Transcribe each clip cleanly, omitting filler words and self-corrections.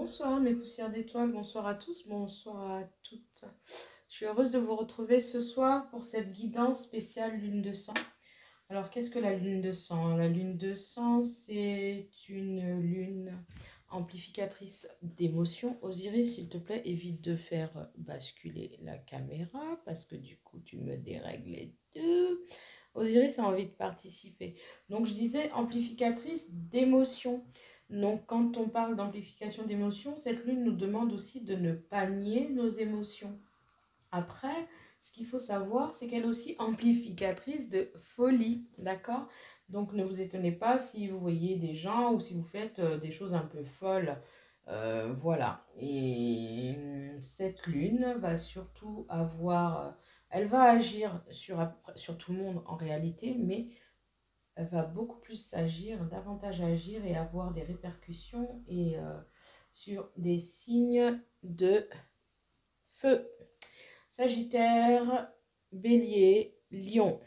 Bonsoir mes poussières d'étoiles, bonsoir à tous, bonsoir à toutes. Je suis heureuse de vous retrouver ce soir pour cette guidance spéciale lune de sang. Alors qu'est-ce que la lune de sang? La lune de sang, c'est une lune amplificatrice d'émotions. Osiris, s'il te plaît, évite de faire basculer la caméra parce que du coup tu me dérègles les deux. Osiris a envie de participer. Donc je disais amplificatrice d'émotions. Donc, quand on parle d'amplification d'émotions, cette lune nous demande aussi de ne pas nier nos émotions. Après, ce qu'il faut savoir, c'est qu'elle est aussi amplificatrice de folie, d'accord? Donc, ne vous étonnez pas si vous voyez des gens ou si vous faites des choses un peu folles. Voilà. Et cette lune va surtout avoir... Elle va agir sur tout le monde en réalité, mais elle va beaucoup plus agir, davantage agir et avoir des répercussions sur des signes de feu. Sagittaire, Bélier, Lion,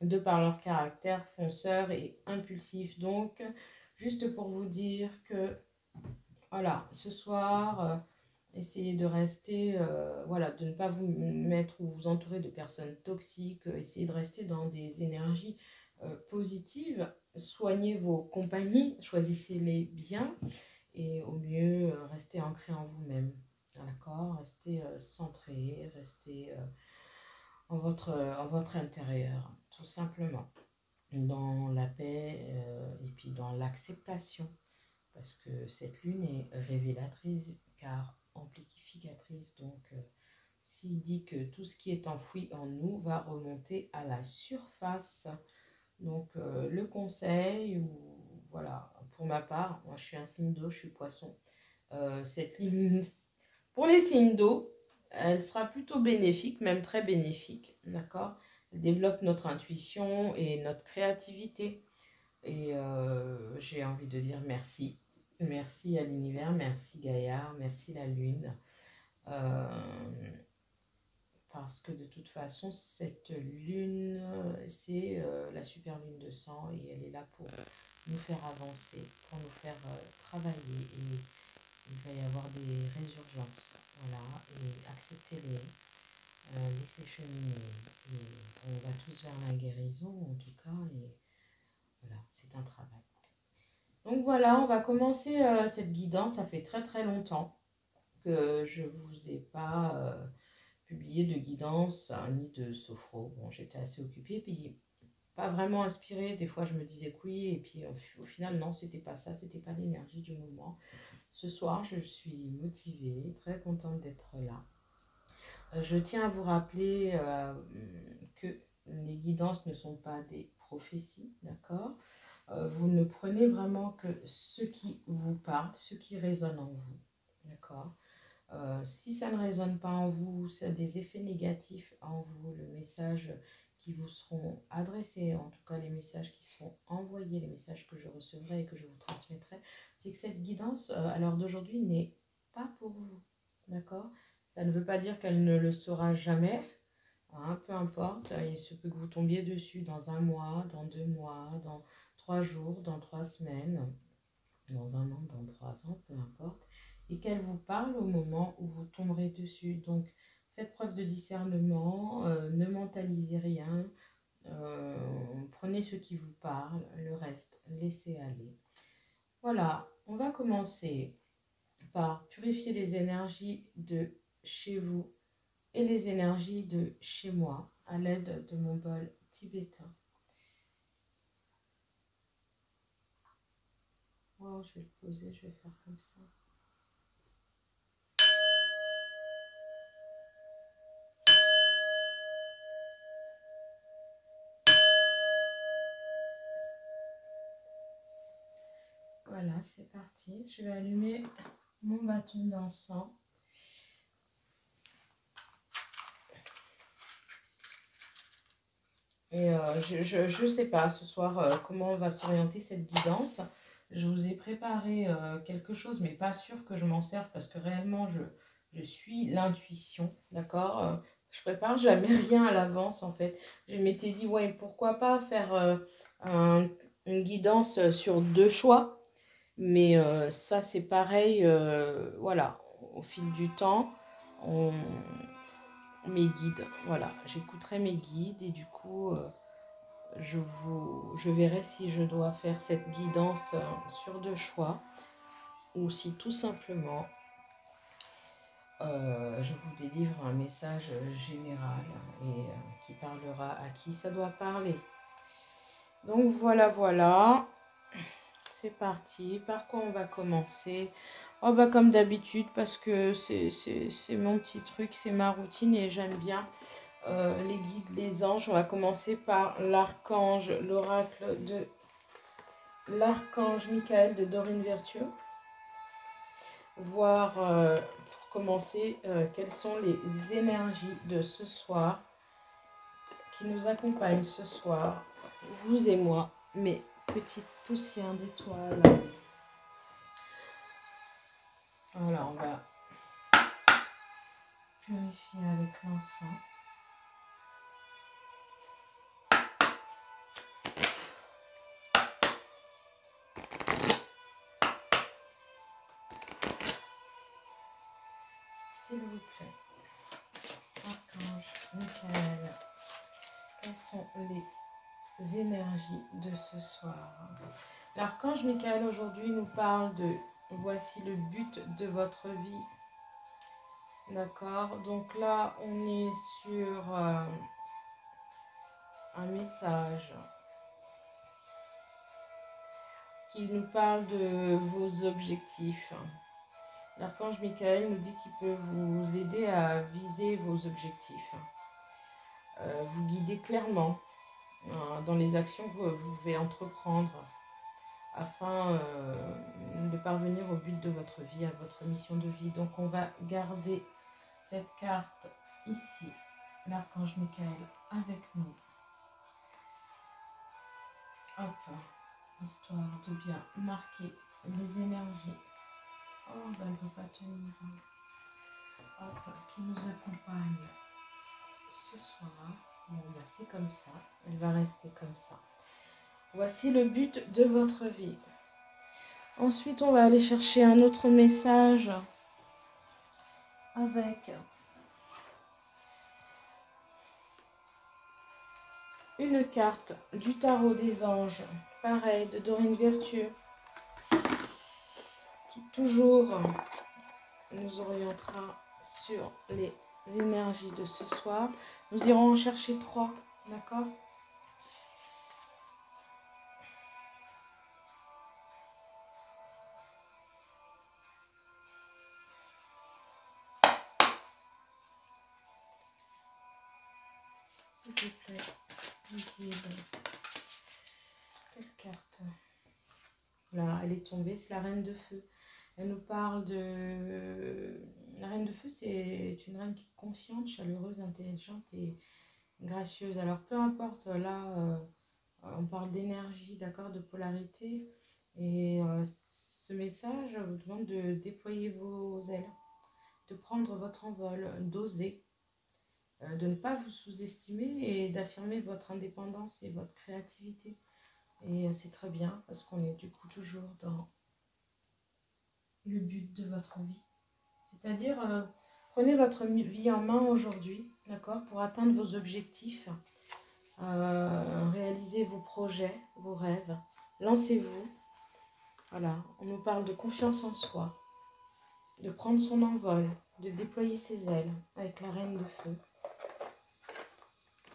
de par leur caractère fonceur et impulsif. Donc, juste pour vous dire que, voilà, ce soir, essayez de rester, voilà, de ne pas vous mettre ou vous entourer de personnes toxiques, essayez de rester dans des énergies positives, soignez vos compagnies, choisissez-les bien et au mieux, restez ancré en vous-même, d'accord? Restez centré, restez en votre intérieur, tout simplement, dans la paix et puis dans l'acceptation, parce que cette lune est révélatrice car amplificatrice, donc s'il dit que tout ce qui est enfoui en nous va remonter à la surface. Donc le conseil, ou voilà, pour ma part, moi je suis un signe d'eau, je suis poisson. Cette ligne, pour les signes d'eau, elle sera plutôt bénéfique, même très bénéfique, d'accord? Elle développe notre intuition et notre créativité. Et j'ai envie de dire merci. Merci à l'univers, merci Gaïa, merci la lune. Parce que de toute façon, cette lune, c'est la super lune de sang et elle est là pour nous faire avancer, pour nous faire travailler et il va y avoir des résurgences, voilà, et acceptez-les, laissez cheminer et on va tous vers la guérison en tout cas et voilà, c'est un travail. Donc voilà, on va commencer cette guidance, ça fait très très longtemps que je vous ai pas publié de guidance ni de sophro. Bon, j'étais assez occupée, puis pas vraiment inspirée. Des fois, je me disais que oui, et puis au final, non, c'était pas ça, c'était pas l'énergie du moment. Ce soir, je suis motivée, très contente d'être là. Je tiens à vous rappeler que les guidances ne sont pas des prophéties, d'accord? Vous ne prenez vraiment que ce qui vous parle, ce qui résonne en vous, d'accord? Si ça ne résonne pas en vous, ça a des effets négatifs en vous, le message qui vous seront adressés, en tout cas les messages qui seront envoyés, les messages que je recevrai et que je vous transmettrai, c'est que cette guidance, à l'heure d'aujourd'hui, n'est pas pour vous, d'accord? Ça ne veut pas dire qu'elle ne le sera jamais, hein, peu importe, il se peut que vous tombiez dessus dans un mois, dans 2 mois, dans 3 jours, dans 3 semaines, dans un an, dans 3 ans, peu importe, et qu'elle vous parle au moment où vous tomberez dessus. Donc, faites preuve de discernement, ne mentalisez rien, prenez ce qui vous parle, le reste, laissez aller. Voilà, on va commencer par purifier les énergies de chez vous et les énergies de chez moi à l'aide de mon bol tibétain. Oh, je vais le poser, je vais faire comme ça. Voilà, c'est parti. Je vais allumer mon bâton d'encens. Et je sais pas ce soir comment va s'orienter cette guidance. Je vous ai préparé quelque chose, mais pas sûr que je m'en serve parce que réellement, je suis l'intuition, d'accord? Je prépare jamais rien à l'avance, en fait. Je m'étais dit, ouais, pourquoi pas faire une guidance sur 2 choix. Mais ça, c'est pareil, voilà, au fil du temps, on, mes guides, voilà, j'écouterai mes guides et du coup, je verrai si je dois faire cette guidance sur deux choix ou si tout simplement je vous délivre un message général et qui parlera à qui ça doit parler. Donc voilà, voilà. C'est parti. Par quoi on va commencer? Oh bah comme d'habitude parce que c'est mon petit truc, c'est ma routine et j'aime bien les guides, les anges. On va commencer par l'archange, l'oracle de l'archange Michael de Dorine Virtue. Voir pour commencer quelles sont les énergies de ce soir qui nous accompagnent ce soir, vous et moi, mes petites poussières d'étoiles. Voilà, on va purifier avec l'encens. S'il vous plaît, archange Michael, quelles sont les énergies de ce soir? L'archange Michael aujourd'hui nous parle de voici le but de votre vie. D'accord, donc là on est sur un message qui nous parle de vos objectifs. L'archange Michael nous dit qu'il peut vous aider à viser vos objectifs, vous guider clairement dans les actions que vous devez entreprendre afin de parvenir au but de votre vie, à votre mission de vie. Donc on va garder cette carte ici, l'archange Michael avec nous. Hop, histoire de bien marquer les énergies. Oh, bah, elle ne veut pas tenir. Hop, qui nous accompagne ce soir. Bon, bah, c'est comme ça. Elle va rester comme ça. Voici le but de votre vie. Ensuite, on va aller chercher un autre message avec une carte du tarot des anges, pareil, de Dorine Virtue, qui toujours nous orientera sur les énergies de ce soir. Nous irons en chercher 3, d'accord? S'il vous plaît, guide. Quelle carte? Là, elle est tombée, c'est la reine de feu. Elle nous parle de... La reine de feu, c'est une reine qui est confiante, chaleureuse, intelligente et gracieuse. Alors, peu importe, là, on parle d'énergie, d'accord, de polarité. Et ce message vous demande de déployer vos ailes, de prendre votre envol, d'oser, de ne pas vous sous-estimer et d'affirmer votre indépendance et votre créativité. Et c'est très bien parce qu'on est du coup toujours dans le but de votre vie. C'est-à-dire, prenez votre vie en main aujourd'hui, d'accord, pour atteindre vos objectifs, réaliser vos projets, vos rêves. Lancez-vous. Voilà, on nous parle de confiance en soi, de prendre son envol, de déployer ses ailes avec la reine de feu.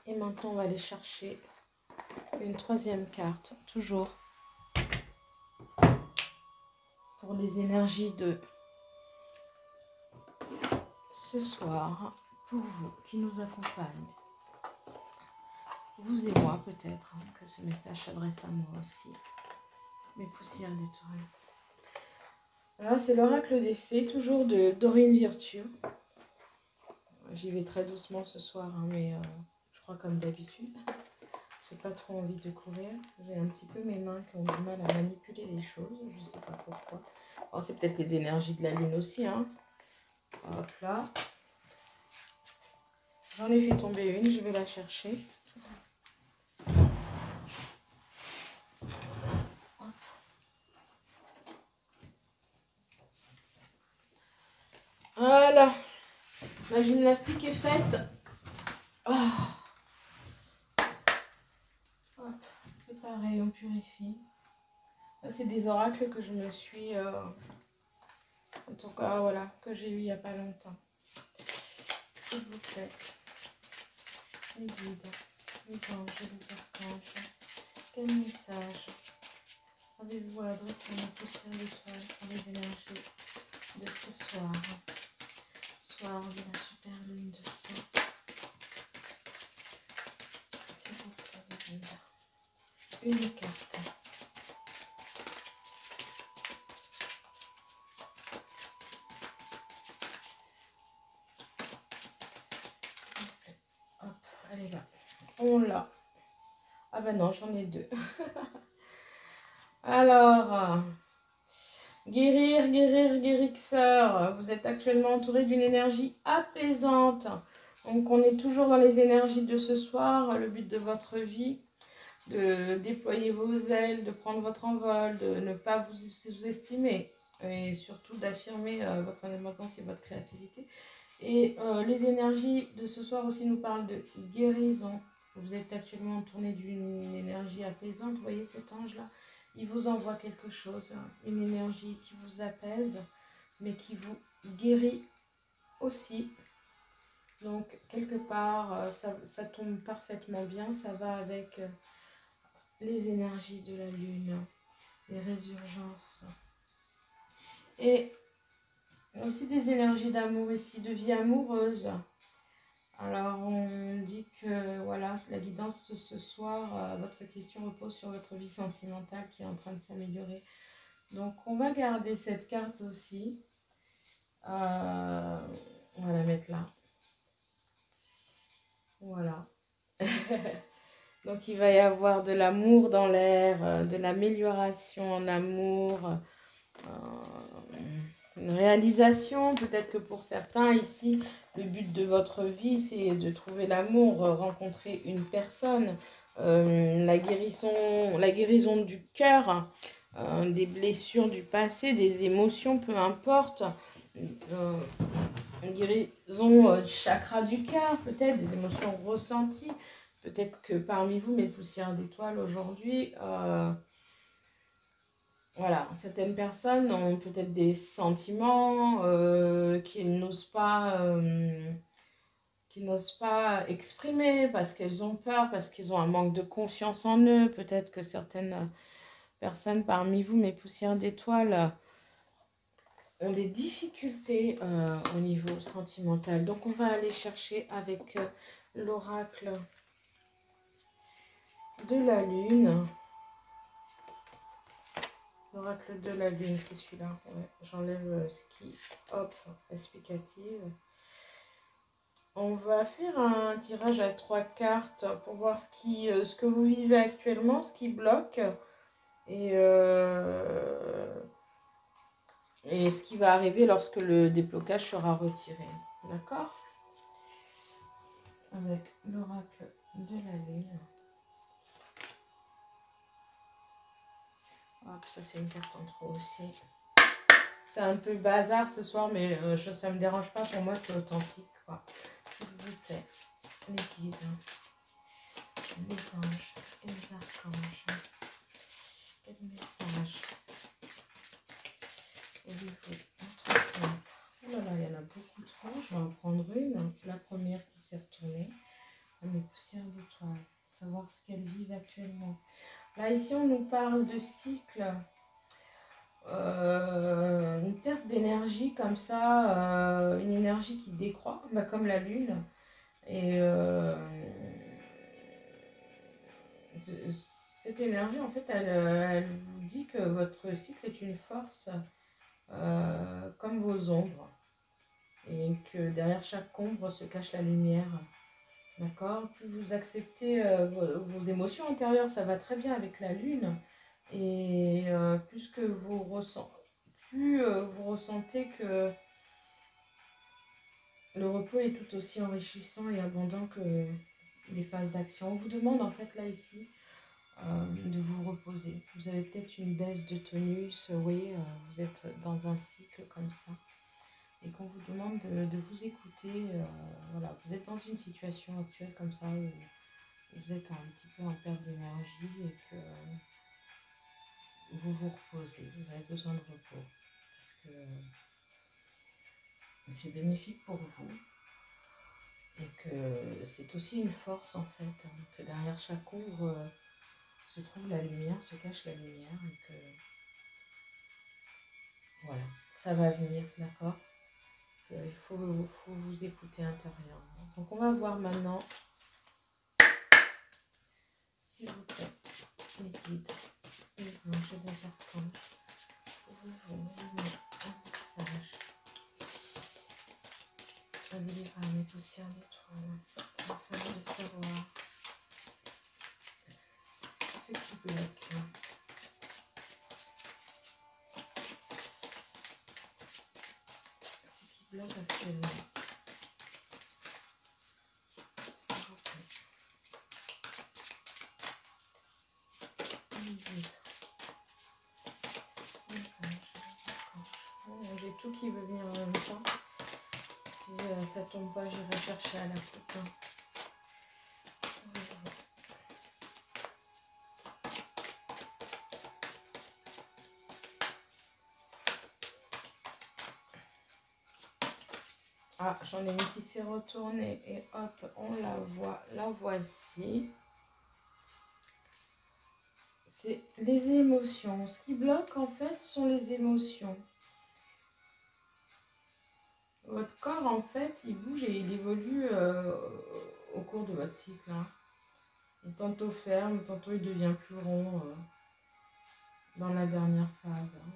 Et maintenant, on va aller chercher une 3e carte, toujours pour les énergies de ce soir, pour vous qui nous accompagnent. Vous et moi peut-être, hein, que ce message s'adresse à moi aussi. Mes poussières d'étoiles. Là, c'est l'oracle des fées, toujours de Dorine Virtue. J'y vais très doucement ce soir, hein, mais je crois comme d'habitude. J'ai pas trop envie de courir. J'ai un petit peu mes mains qui ont du mal à manipuler les choses. Je sais pas pourquoi. Oh, c'est peut-être les énergies de la lune aussi. Hein. Hop là. J'en ai fait tomber une. Je vais la chercher. Voilà, la gymnastique est faite. Oh. Hop, c'est pareil, on purifie. Ça, c'est des oracles que je me suis... en tout cas, voilà, que j'ai eu il n'y a pas longtemps. S'il vous plaît. Les guides, les anges, les archanges. Quel message avez-vous à adresser à nos poussières d'étoiles pour les énergies de ce soir? Soir de la super lune de sang. S'il vous plaît, les guides. Une carte. Hop, elle est là. On l'a. Ah ben non, j'en ai deux. Alors, guérir, guérir, guérisseur. Vous êtes actuellement entouré d'une énergie apaisante. Donc, on est toujours dans les énergies de ce soir. Le but de votre vie, de déployer vos ailes, de prendre votre envol, de ne pas vous sous-estimer et surtout d'affirmer votre indépendance et votre créativité. Et les énergies de ce soir aussi nous parlent de guérison. Vous êtes actuellement entouré d'une énergie apaisante. Vous voyez cet ange-là? Il vous envoie quelque chose, une énergie qui vous apaise, mais qui vous guérit aussi. Donc, quelque part, ça tombe parfaitement bien. Ça va avec les énergies de la lune, les résurgences. Et aussi des énergies d'amour ici, de vie amoureuse. Alors, on dit que voilà, la guidance ce soir, votre question repose sur votre vie sentimentale qui est en train de s'améliorer. Donc, on va garder cette carte aussi. On va la mettre là. Voilà. Donc, il va y avoir de l'amour dans l'air, de l'amélioration en amour, une réalisation. Peut-être que pour certains ici, le but de votre vie, c'est de trouver l'amour, rencontrer une personne, la guérison du cœur, des blessures du passé, des émotions, peu importe. Une guérison du chakra du cœur, peut-être, des émotions ressenties. Peut-être que parmi vous, mes poussières d'étoiles aujourd'hui, voilà, certaines personnes ont peut-être des sentiments qu'ils n'osent pas exprimer parce qu'elles ont peur, parce qu'ils ont un manque de confiance en eux. Peut-être que certaines personnes parmi vous, mes poussières d'étoiles, ont des difficultés au niveau sentimental. Donc on va aller chercher avec l'oracle de la lune. L'oracle de la lune, c'est celui-là. Ouais, j'enlève ce qui, hop, explicative. On va faire un tirage à 3 cartes pour voir ce que vous vivez actuellement, ce qui bloque et ce qui va arriver lorsque le déblocage sera retiré. D'accord? Avec l'oracle de la lune. Hop, ça c'est une carte en trop aussi. C'est un peu bazar ce soir, mais ça ne me dérange pas. Pour moi, c'est authentique, quoi. S'il vous plaît, les guides, les anges et les archanges. Quel message voulez-vous transmettre? Oh là là, il y en a beaucoup trop. Je vais en prendre une. La première qui s'est retournée à mes poussières d'étoiles. Savoir ce qu'elles vivent actuellement. Là, ici, on nous parle de cycle. Une perte d'énergie comme ça, une énergie qui décroît, comme la lune. Et cette énergie, en fait, elle vous dit que votre cycle est une force comme vos ombres. Et que derrière chaque ombre se cache la lumière. D'accord? Plus vous acceptez vos émotions intérieures, ça va très bien avec la lune. Et plus vous ressentez que le repos est tout aussi enrichissant et abondant que les phases d'action. On vous demande en fait là ici de vous reposer. Vous avez peut-être une baisse de tonus, vous voyez, vous êtes dans un cycle comme ça. et qu'on vous demande de vous écouter. Voilà, vous êtes dans une situation actuelle comme ça où vous êtes un petit peu en perte d'énergie et que vous vous reposez, vous avez besoin de repos parce que c'est bénéfique pour vous et que c'est aussi une force en fait, hein, que derrière chaque ombre se trouve la lumière, se cache la lumière et que voilà, ça va venir, d'accord? Il faut vous écouter intérieurement. Donc on va voir maintenant, s'il vous plaît, les guides, les anges et les archanges. Vous donner un message. Un délivre à mes poussières d'étoiles, afin de savoir ce qui bloque. Ce qui bloque actuellement. S'il vous plaît. Les guides. Les anges, les archanges. Oh, j'ai tout qui veut venir en même temps. Si ça tombe pas, j'irai chercher à la coupe. Ah, j'en ai une qui s'est retournée et hop, on la voit. La voici. C'est les émotions. Ce qui bloque, en fait, sont les émotions. Votre corps, en fait, il bouge et il évolue au cours de votre cycle. Hein. Il est tantôt ferme, tantôt il devient plus rond dans la dernière phase. Hein.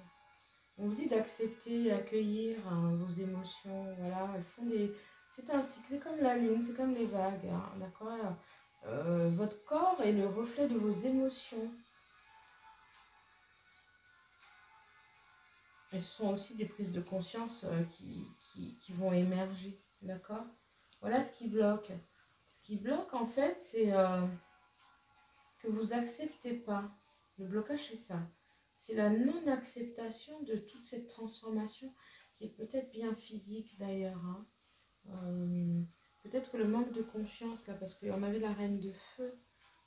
On vous dit d'accepter et accueillir hein, vos émotions. Voilà, elles font des... C'est un cycle, c'est comme la lune, c'est comme les vagues. Hein, d'accord votre corps est le reflet de vos émotions. Et ce sont aussi des prises de conscience qui vont émerger. D'accord? Voilà ce qui bloque. Ce qui bloque, en fait, c'est que vous acceptez pas. Le blocage, c'est ça. C'est la non-acceptation de toute cette transformation qui est peut-être bien physique d'ailleurs. Hein. Peut-être que le manque de confiance, là, parce qu'on avait la reine de feu,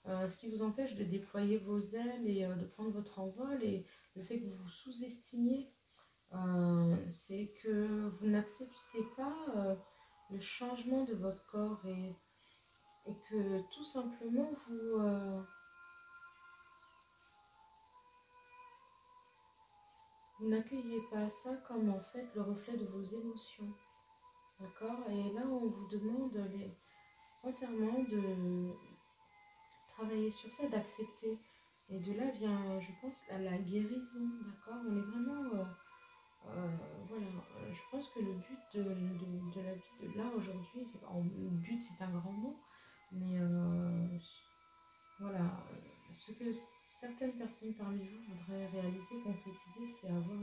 ce qui vous empêche de déployer vos ailes et de prendre votre envol, et le fait que vous vous sous-estimiez, c'est que vous n'acceptez pas le changement de votre corps et que tout simplement vous n'accueillez pas ça comme en fait le reflet de vos émotions. D'accord? Et là, on vous demande sincèrement de travailler sur ça, d'accepter. Et de là vient, je pense, la guérison. D'accord? On est vraiment... voilà, je pense que le but de la vie de là aujourd'hui, le but c'est un grand mot, mais voilà, ce que certaines personnes parmi vous voudraient réaliser, concrétiser, c'est avoir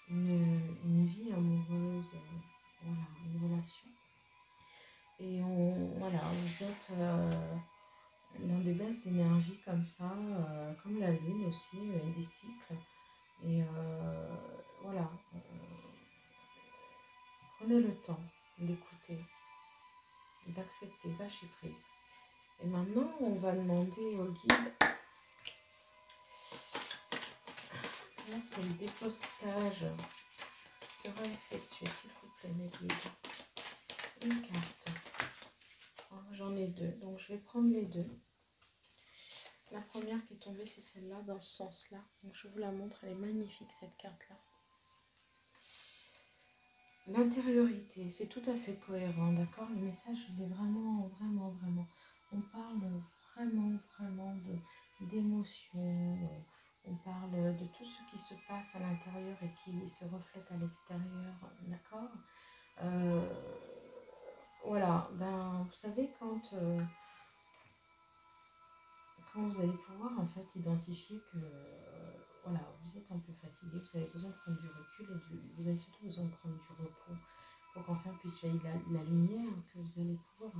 une vie amoureuse, voilà, une relation. Et voilà, vous êtes dans des baisses d'énergie comme ça, comme la lune aussi, et des cycles. Et voilà, prenez le temps d'écouter, d'accepter, lâcher prise. Et maintenant, on va demander au guide lorsque le dépostage sera effectué, s'il vous plaît, mes guides. Une carte. Oh, j'en ai deux, donc je vais prendre les deux. La première qui est tombée, c'est celle-là, dans ce sens-là. Donc je vous la montre, elle est magnifique, cette carte-là. L'intériorité, c'est tout à fait cohérent, d'accord? Le message, il est vraiment, vraiment, vraiment. On parle vraiment d'émotions. On parle de tout ce qui se passe à l'intérieur et qui se reflète à l'extérieur, d'accord? Voilà, ben, vous savez, quand vous allez pouvoir en fait identifier que voilà, vous êtes un peu fatigué, vous avez besoin de prendre du recul et vous avez surtout besoin de prendre du repos pour qu'enfin puisse jaillir la lumière, que vous allez pouvoir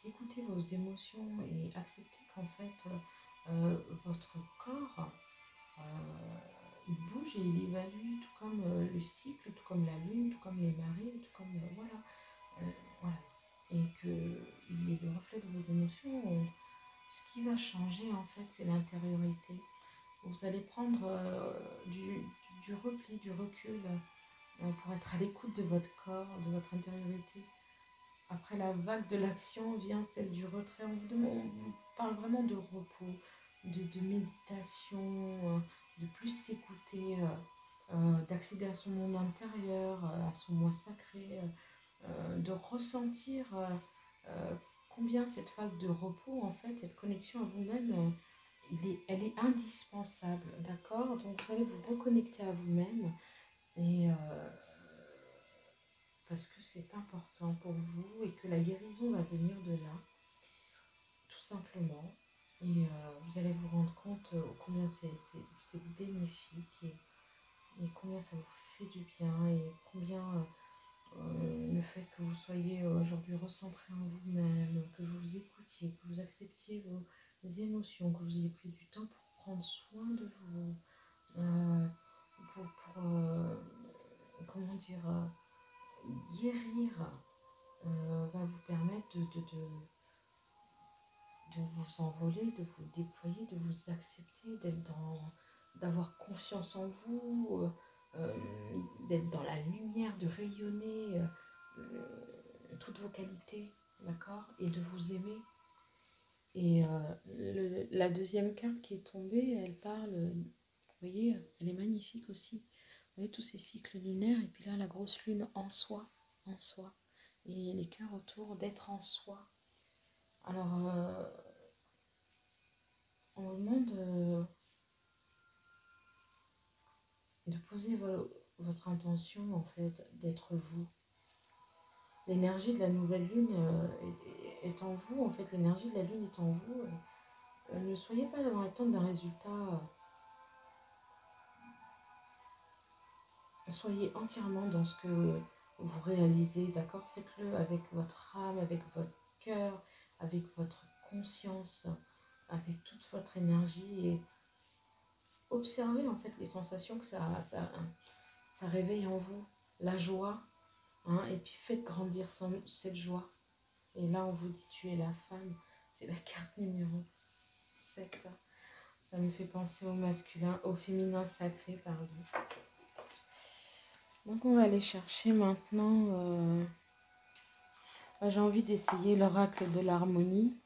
écouter vos émotions et accepter qu'en fait votre corps il bouge et il évalue tout comme le cycle, tout comme la lune, tout comme les marées. va changer en fait, c'est l'intériorité. Vous allez prendre du repli, du recul pour être à l'écoute de votre corps, de votre intériorité. Après la vague de l'action vient celle du retrait. On parle vraiment de repos, de méditation, de plus s'écouter, d'accéder à son monde intérieur, à son moi sacré, de ressentir euh, combien cette phase de repos, en fait, cette connexion à vous-même, elle est indispensable, d'accord? Donc vous allez vous reconnecter à vous-même et parce que c'est important pour vous et que la guérison va venir de là, tout simplement. Et vous allez vous rendre compte combien c'est bénéfique et combien ça vous fait du bien et combien le fait que vous soyez aujourd'hui recentré en vous-même, que vous vous écoutiez, que vous acceptiez vos émotions, que vous ayez pris du temps pour prendre soin de vous, euh, pour comment dire, guérir, va vous permettre de vous envoler, de vous déployer, de vous accepter, d'avoir confiance en vous, d'être dans la lumière, de rayonner toutes vos qualités, d'accord? Et de vous aimer. Et la deuxième carte qui est tombée, elle parle, vous voyez, elle est magnifique aussi. Vous voyez tous ces cycles lunaires, et puis là, la grosse lune en soi, en soi. Et les cœurs autour d'être en soi. Alors, on vous demande de poser votre intention, en fait, d'être vous. L'énergie de la nouvelle lune est en vous, en fait, l'énergie de la lune est en vous. Ne soyez pas dans l'attente d'un résultat. Soyez entièrement dans ce que vous réalisez, d'accord? Faites-le avec votre âme, avec votre cœur, avec votre conscience, avec toute votre énergie et observez en fait les sensations que ça réveille en vous, la joie, hein, et puis faites grandir cette joie. Et là, on vous dit tu es la femme, c'est la carte numéro 7. Ça me fait penser au masculin, au féminin sacré, pardon. Donc on va aller chercher maintenant, j'ai envie d'essayer l'oracle de l'harmonie.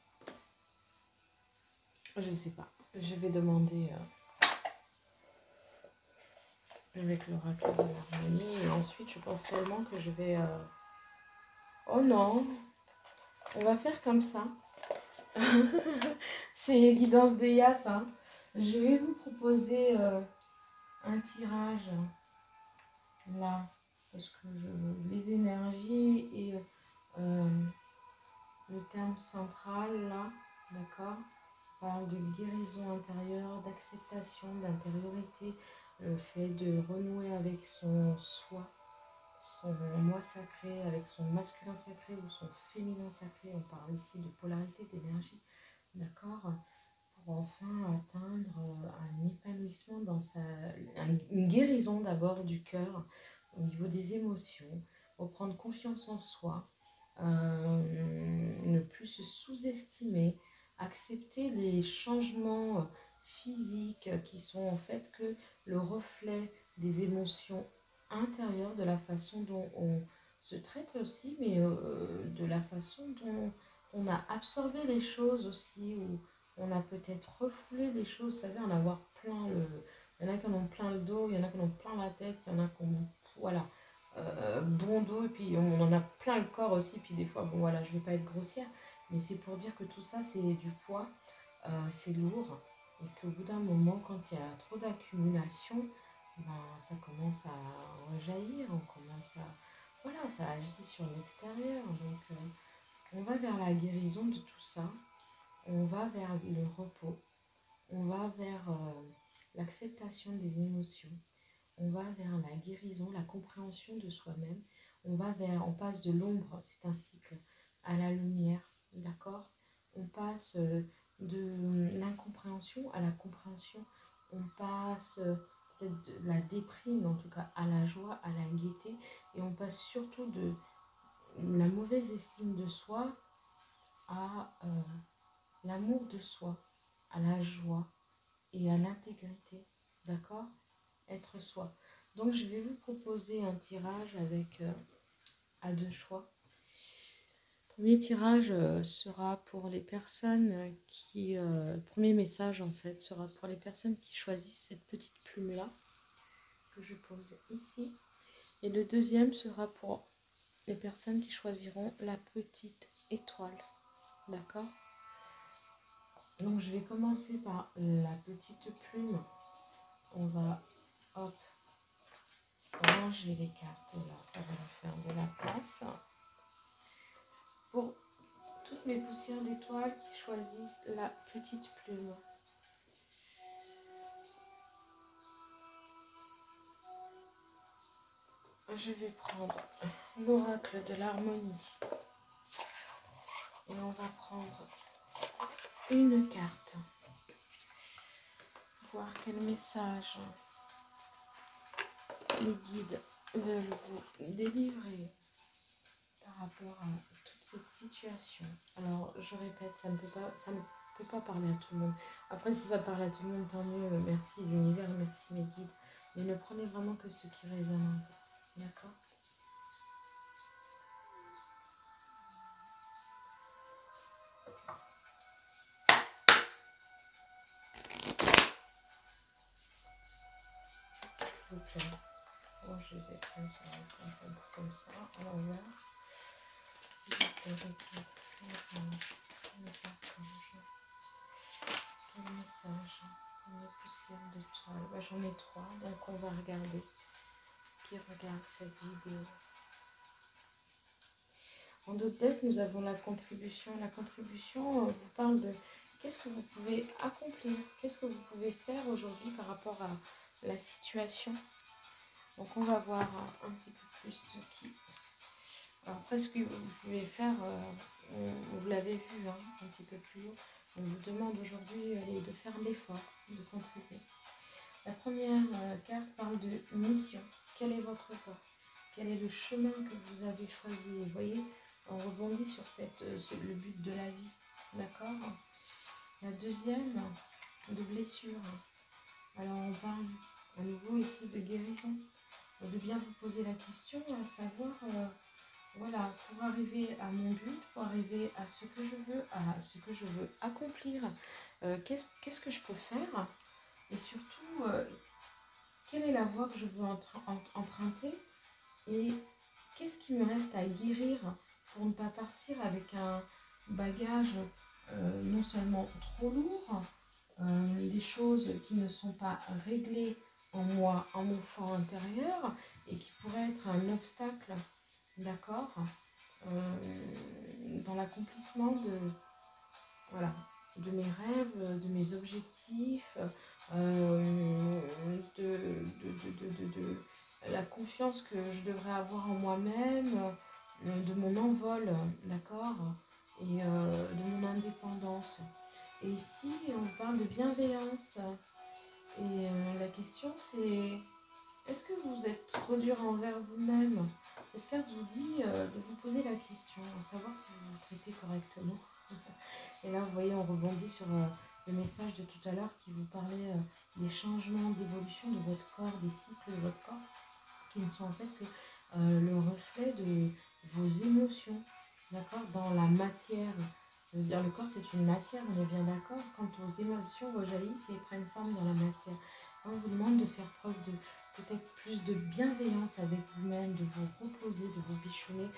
Je sais pas, je vais demander avec l'oracle de l'harmonie. Et ensuite je pense réellement que je vais... Oh non, on va faire comme ça. C'est guidance de Yas, hein. Je vais vous proposer un tirage là, parce que les énergies et le terme central là, d'accord, parle de guérison intérieure, d'acceptation, d'intériorité, le fait de renouer avec son soi, son moi sacré, avec son masculin sacré ou son féminin sacré. On parle ici de polarité, d'énergie, d'accord, pour enfin atteindre un épanouissement dans une guérison d'abord du cœur, au niveau des émotions, reprendre confiance en soi, ne plus se sous-estimer, accepter les changements physiques qui sont en fait que le reflet des émotions intérieures, de la façon dont on se traite aussi, mais de la façon dont on a absorbé les choses aussi, ou on a peut-être refoulé les choses, vous savez, en avoir plein le... Il y en a qui en ont plein le dos, il y en a qui en ont plein la tête, il y en a qui ont... Voilà. Bon dos, et puis on en a plein le corps aussi, puis des fois, bon voilà, je vais pas être grossière, mais c'est pour dire que tout ça, c'est du poids, c'est lourd, et qu'au bout d'un moment, quand il y a trop d'accumulation, ben, ça commence à rejaillir, on commence à... Voilà, ça agit sur l'extérieur, donc on va vers la guérison de tout ça, on va vers le repos, on va vers l'acceptation des émotions, on va vers la guérison, la compréhension de soi-même, on passe de l'ombre, c'est un cycle, à la lumière, d'accord? On passe de l'incompréhension à la compréhension, on passe peut-être de la déprime, en tout cas à la joie, à la gaieté, et on passe surtout de la mauvaise estime de soi à l'amour de soi. à la joie et à l'intégrité, d'accord? Être soi. Donc, je vais vous proposer un tirage avec à 2 choix. Le premier tirage sera pour les personnes qui... le premier message, en fait, sera pour les personnes qui choisissent cette petite plume-là que je pose ici. Et le deuxième sera pour les personnes qui choisiront la petite étoile. D'accord? Donc, je vais commencer par la petite plume. On va, hop, ranger les cartes là. Ça va nous faire de la place. Pour toutes mes poussières d'étoiles qui choisissent la petite plume. Je vais prendre l'oracle de l'harmonie. Et on va prendre une carte. Voir quel message les guides veulent vous délivrer par rapport à toute cette situation. Alors, je répète, ça ne peut pas parler à tout le monde. Après, si ça parle à tout le monde, tant mieux. Merci l'univers, merci mes guides. Mais ne prenez vraiment que ce qui résonne en vous. D'accord? S'il vous plaît. Bon, je les ai pris comme ça, à l'envers. S'il vous plaît, ok. Quel message? Une poussière d'étoiles. Bah, j'en ai 3, donc on va regarder. Qui regarde cette vidéo? En d'autres decks, nous avons la contribution. La contribution vous parle de qu'est-ce que vous pouvez accomplir, qu'est-ce que vous pouvez faire aujourd'hui par rapport à la situation. Donc on va voir un petit peu plus ce qui... Alors après ce que vous pouvez faire, vous l'avez vu un petit peu plus haut. On vous demande aujourd'hui de faire l'effort, de contribuer. La première carte parle de mission. Quel est votre corps? Quel est le chemin que vous avez choisi? Vous voyez, on rebondit sur le but de la vie. D'accord? La deuxième, de blessure. Alors on parle à nouveau ici de guérison. De bien vous poser la question, à savoir, voilà, pour arriver à mon but, pour arriver à ce que je veux accomplir, qu'est-ce que je peux faire? Et surtout, quelle est la voie que je veux emprunter? Et qu'est-ce qui me reste à guérir pour ne pas partir avec un bagage non seulement trop lourd, des choses qui ne sont pas réglées en moi, en mon fort intérieur, et qui pourraient être un obstacle, d'accord, dans l'accomplissement voilà, de mes rêves, de mes objectifs, de la confiance que je devrais avoir en moi-même, de mon envol, d'accord, et de mon indépendance. Et ici, on parle de bienveillance. Et la question, c'est, est-ce que vous êtes trop dur envers vous-même? Cette carte vous dit de vous poser la question, à savoir si vous vous traitez correctement. Et là, vous voyez, on rebondit sur le message de tout à l'heure qui vous parlait des changements, d'évolution de votre corps, des cycles de votre corps, qui ne sont en fait que le reflet de vos émotions, d'accord, dans la matière. Je veux dire, le corps, c'est une matière, on est bien d'accord. Quand vos émotions rejaillissent et prennent forme dans la matière, on vous demande de faire preuve de peut-être plus de bienveillance avec vous-même, de vous reposer, de vous bichonner.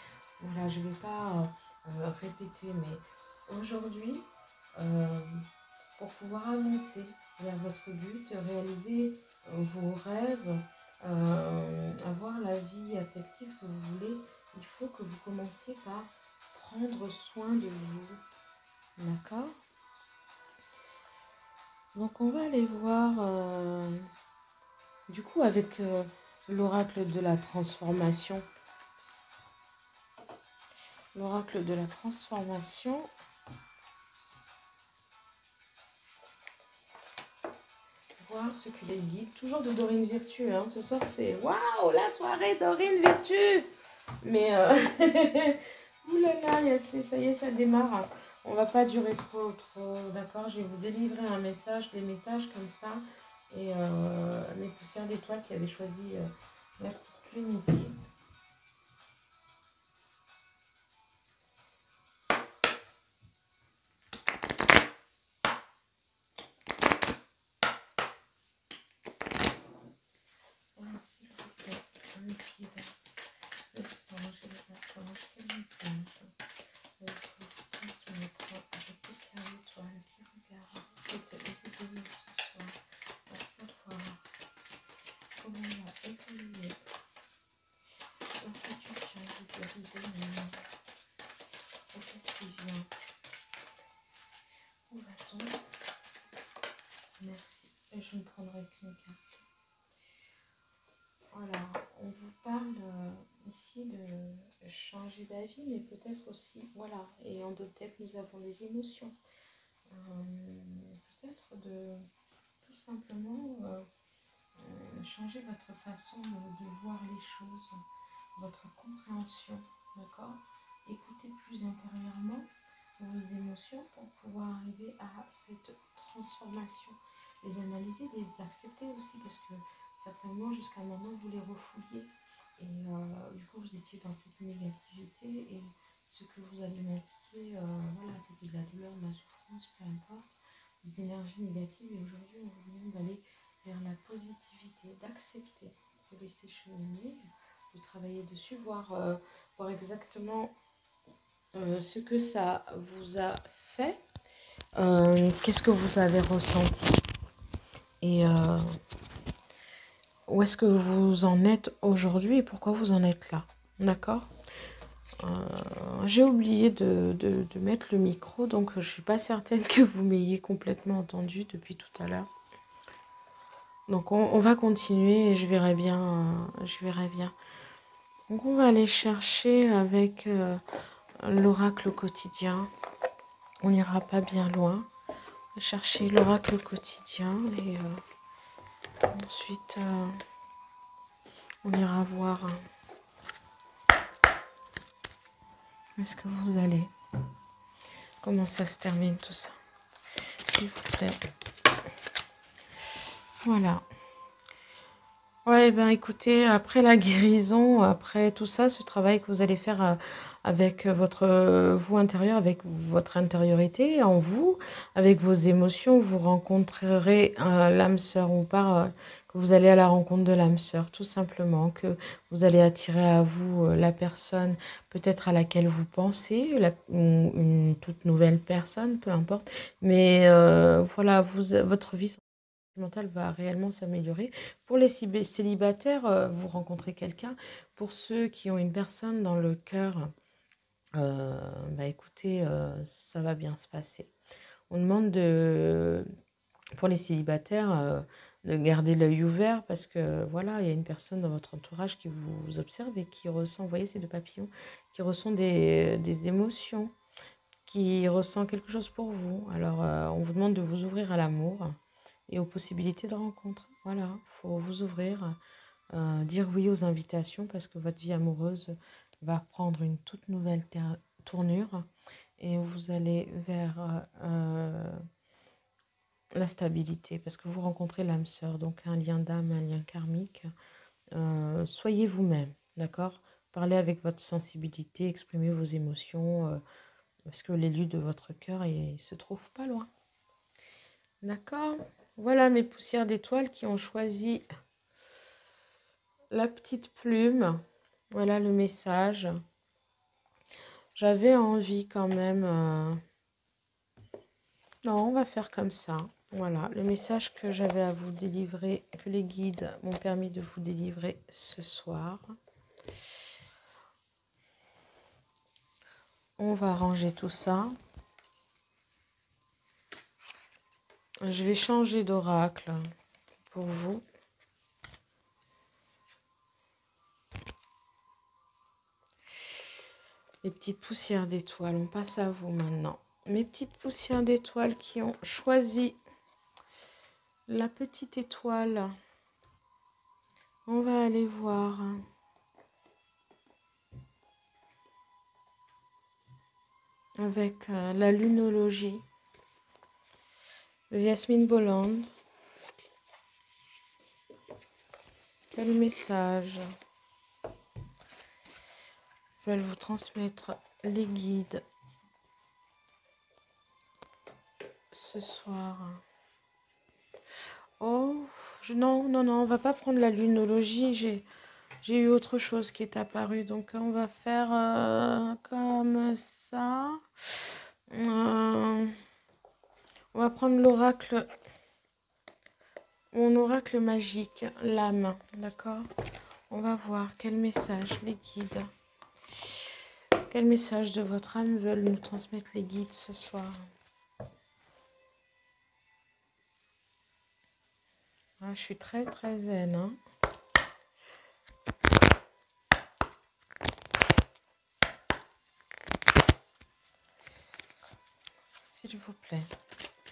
Voilà, je ne vais pas répéter, mais aujourd'hui, pour pouvoir avancer vers votre but, réaliser vos rêves, avoir la vie affective que vous voulez, il faut que vous commenciez par prendre soin de vous. D'accord? Donc on va aller voir du coup avec l'oracle de la transformation. L'oracle de la transformation. Voir ce que les guides, toujours de Dorine Virtue, hein. Ce soir c'est waouh, la soirée Dorine Virtue. Mais oulala, ça y est, ça démarre. On va pas durer trop, d'accord? Je vais vous délivrer un message, des messages comme ça. Et mes poussières d'étoiles qui avaient choisi la petite plume ici. S'il vous plaît, un liquide, message, les approches, quel message vous transmettre les poussières d'étoiles qui regardent cette vidéo ce soir pour savoir comment va évoluer la situation vis-à-vis de nous et qu'est-ce qui vient. Où va-t-on? Merci. Et je ne prendrai qu'une carte. Voilà, on vous parle ici de changer d'avis, mais peut-être aussi, voilà, et en d'autres decks, nous avons les émotions. Peut-être de tout simplement changer votre façon de voir les choses, votre compréhension, d'accord? Écoutez plus intérieurement vos émotions pour pouvoir arriver à cette transformation. Les analyser, les accepter aussi, parce que certainement jusqu'à maintenant vous les refouliez et du coup vous étiez dans cette négativité et ce que vous alimentiez, voilà, c'était de la douleur, de la souffrance, peu importe, des énergies négatives. Et aujourd'hui on vous demande d'aller vers la positivité, d'accepter, de laisser cheminer, de travailler dessus, voir exactement ce que ça vous a fait, qu'est-ce que vous avez ressenti et où est-ce que vous en êtes aujourd'hui et pourquoi vous en êtes là, d'accord? J'ai oublié de mettre le micro, donc je ne suis pas certaine que vous m'ayez complètement entendu depuis tout à l'heure. Donc on va continuer et je verrai bien. Donc on va aller chercher avec l'oracle quotidien. On n'ira pas bien loin. On va chercher l'oracle quotidien et ensuite on ira voir où est-ce que vous allez. Comment ça se termine tout ça, s'il vous plaît. Voilà. Ouais, ben écoutez, après la guérison, après tout ça, ce travail que vous allez faire avec votre vous intérieur, avec votre intériorité en vous, avec vos émotions, vous rencontrerez l'âme sœur ou que vous allez à la rencontre de l'âme sœur, tout simplement, que vous allez attirer à vous la personne peut-être à laquelle vous pensez, une toute nouvelle personne, peu importe. Mais voilà, votre vie mentale va réellement s'améliorer. Pour les célibataires, vous rencontrez quelqu'un. Pour ceux qui ont une personne dans le cœur, bah écoutez, ça va bien se passer. On demande pour les célibataires de garder l'œil ouvert parce que voilà, il y a une personne dans votre entourage qui vous observe et qui ressent, vous voyez ces deux papillons, qui ressent des émotions, qui ressent quelque chose pour vous. Alors, on vous demande de vous ouvrir à l'amour et aux possibilités de rencontre. Voilà, il faut vous ouvrir, dire oui aux invitations parce que votre vie amoureuse va prendre une toute nouvelle tournure et vous allez vers la stabilité parce que vous rencontrez l'âme sœur, donc un lien d'âme, un lien karmique. Soyez vous-même, d'accord? Parlez avec votre sensibilité, exprimez vos émotions parce que l'élu de votre cœur se trouve pas loin. D'accord? Voilà mes poussières d'étoiles qui ont choisi la petite plume. Voilà le message. J'avais envie quand même... Non, on va faire comme ça. Voilà, le message que j'avais à vous délivrer, que les guides m'ont permis de vous délivrer ce soir. On va ranger tout ça. Je vais changer d'oracle pour vous. Les petites poussières d'étoiles, on passe à vous maintenant. Mes petites poussières d'étoiles qui ont choisi la petite étoile. On va aller voir. avec la lunologie de Yasmine Bolland. Quel message veulent vous transmettre les guides ce soir? Oh, non, non, non, on va pas prendre la lunologie. J'ai eu autre chose qui est apparu. Donc, on va faire comme ça. On va prendre l'oracle, mon oracle magique, l'âme. D'accord? On va voir quel message les guides, quel message de votre âme veulent nous transmettre les guides ce soir. Ah, je suis très très zen, hein. S'il vous plaît,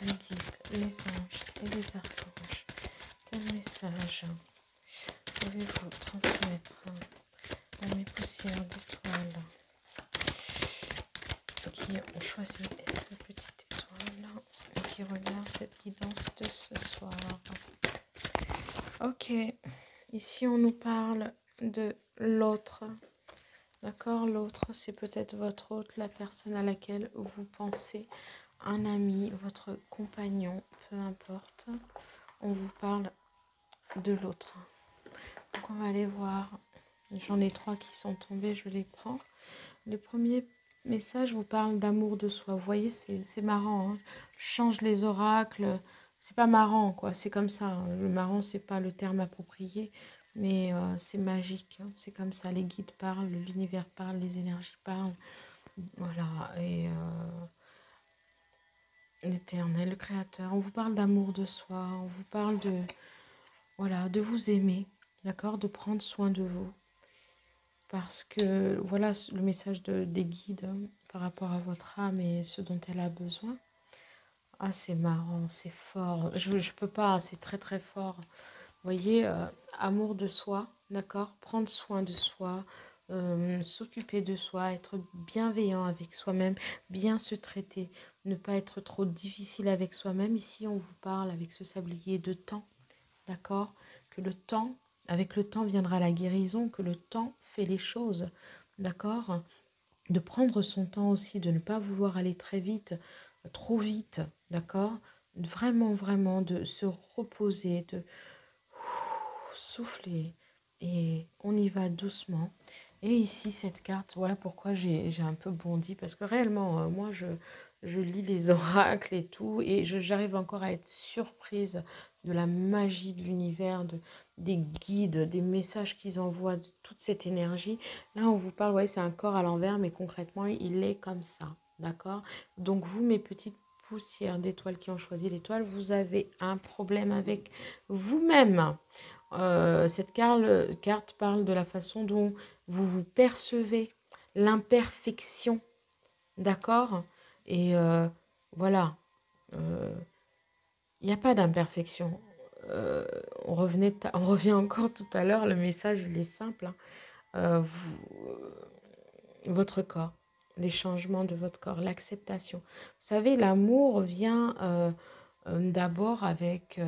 les guides, les anges et les archanges, quel message pouvez-vous transmettre à mes poussières d'étoiles qui ont choisi la petite étoile et qui regardent cette guidance de ce soir? Ok, ici on nous parle de l'autre. D'accord, l'autre, c'est peut-être votre hôte, la personne à laquelle vous pensez, un ami, votre compagnon, peu importe. On vous parle de l'autre. Donc on va aller voir. J'en ai 3 qui sont tombés, je les prends. Le premier message vous parle d'amour de soi. Vous voyez, c'est marrant, hein. Je change les oracles. C'est pas marrant, quoi. C'est comme ça, hein. Le marrant, c'est pas le terme approprié, mais c'est magique, hein. C'est comme ça. Les guides parlent, l'univers parle, les énergies parlent. Voilà. Et l'éternel, le créateur. On vous parle d'amour de soi. On vous parle de, voilà, de vous aimer. D'accord? De prendre soin de vous. Parce que voilà le message des guides, hein, par rapport à votre âme et ce dont elle a besoin. Ah, c'est marrant, c'est fort. Je peux pas, c'est très très fort. Vous voyez, amour de soi, d'accord? Prendre soin de soi, s'occuper de soi, être bienveillant avec soi-même, bien se traiter, ne pas être trop difficile avec soi-même. Ici, on vous parle avec ce sablier de temps, d'accord? Que le temps, avec le temps viendra la guérison, que le temps fait les choses, d'accord? De prendre son temps aussi, de ne pas vouloir aller très vite, trop vite, d'accord? Vraiment, vraiment, de se reposer, de souffler, et on y va doucement. Et ici, cette carte, voilà pourquoi j'ai un peu bondi, parce que réellement, moi, je lis les oracles et tout, et j'arrive encore à être surprise de la magie de l'univers, des guides, des messages qu'ils envoient, de toute cette énergie. Là, on vous parle, ouais, c'est un corps à l'envers, mais concrètement, il est comme ça, d'accord? Donc, vous, mes petites poussières d'étoiles qui ont choisi l'étoile, vous avez un problème avec vous-même. Cette carte parle de la façon dont vous vous percevez, l'imperfection, d'accord? Et voilà, il n'y a pas d'imperfection. On revient encore tout à l'heure, le message il est simple, hein. Votre corps, les changements de votre corps, l'acceptation. Vous savez, l'amour vient d'abord avec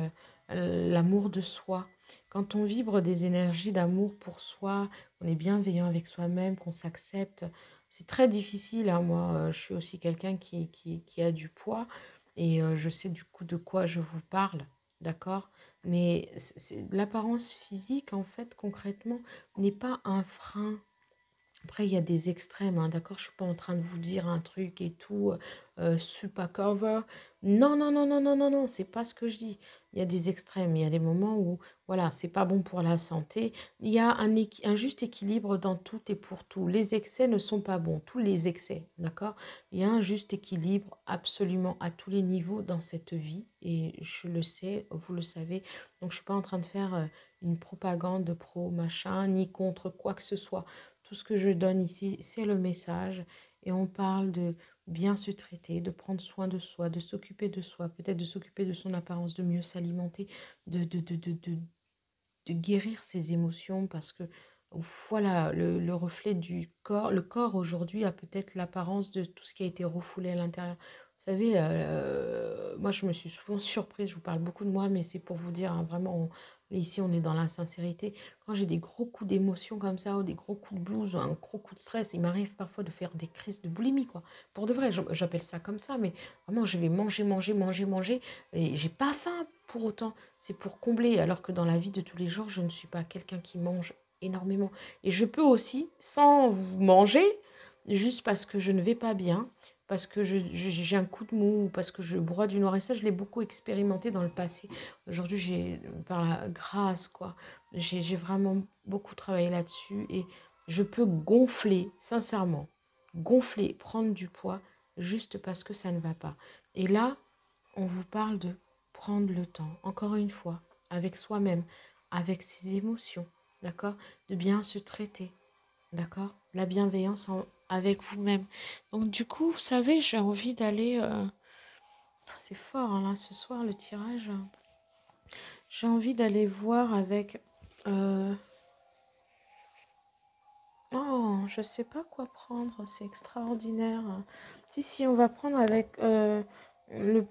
l'amour de soi. Quand on vibre des énergies d'amour pour soi, on est bienveillant avec soi-même, qu'on s'accepte, c'est très difficile, hein. Moi, je suis aussi quelqu'un qui a du poids, et je sais du coup de quoi je vous parle, d'accord? Mais l'apparence physique, en fait, concrètement, n'est pas un frein. Après, il y a des extrêmes, hein, d'accord? Je suis pas en train de vous dire un truc et tout, super cover. Non, non, non, non, non, non, non, c'est pas ce que je dis. Il y a des extrêmes, il y a des moments où, voilà, c'est pas bon pour la santé. Il y a un juste équilibre dans tout et pour tout. Les excès ne sont pas bons, tous les excès, d'accord? Il y a un juste équilibre absolument à tous les niveaux dans cette vie, et je le sais, vous le savez. Donc, je suis pas en train de faire une propagande pro machin, ni contre quoi que ce soit. Tout ce que je donne ici, c'est le message, et on parle de bien se traiter, de prendre soin de soi, de s'occuper de soi, peut-être de s'occuper de son apparence, de mieux s'alimenter, de guérir ses émotions, parce que voilà, le reflet du corps. Le corps aujourd'hui a peut-être l'apparence de tout ce qui a été refoulé à l'intérieur. Vous savez, moi je me suis souvent surprise, je vous parle beaucoup de moi, mais c'est pour vous dire, hein, vraiment, ici on est dans la sincérité. Quand j'ai des gros coups d'émotion comme ça, ou des gros coups de blues, ou un gros coup de stress, il m'arrive parfois de faire des crises de boulimie, quoi. Pour de vrai, j'appelle ça comme ça, mais vraiment je vais manger, manger, manger, manger, et j'ai pas faim pour autant. C'est pour combler, alors que dans la vie de tous les jours, je ne suis pas quelqu'un qui mange énormément. Et je peux aussi, sans vous manger, juste parce que je ne vais pas bien, parce que j'ai un coup de mou, parce que je broie du noir. Et ça, je l'ai beaucoup expérimenté dans le passé. Aujourd'hui, par la grâce, quoi, j'ai vraiment beaucoup travaillé là-dessus. Et je peux gonfler, sincèrement, gonfler, prendre du poids, juste parce que ça ne va pas. Et là, on vous parle de prendre le temps, encore une fois, avec soi-même, avec ses émotions, d'accord? De bien se traiter, d'accord? La bienveillance avec vous-même. Donc du coup, vous savez, j'ai envie d'aller... c'est fort, hein, là, ce soir, le tirage. J'ai envie d'aller voir avec... Oh, je sais pas quoi prendre, c'est extraordinaire. Si, on va prendre avec le...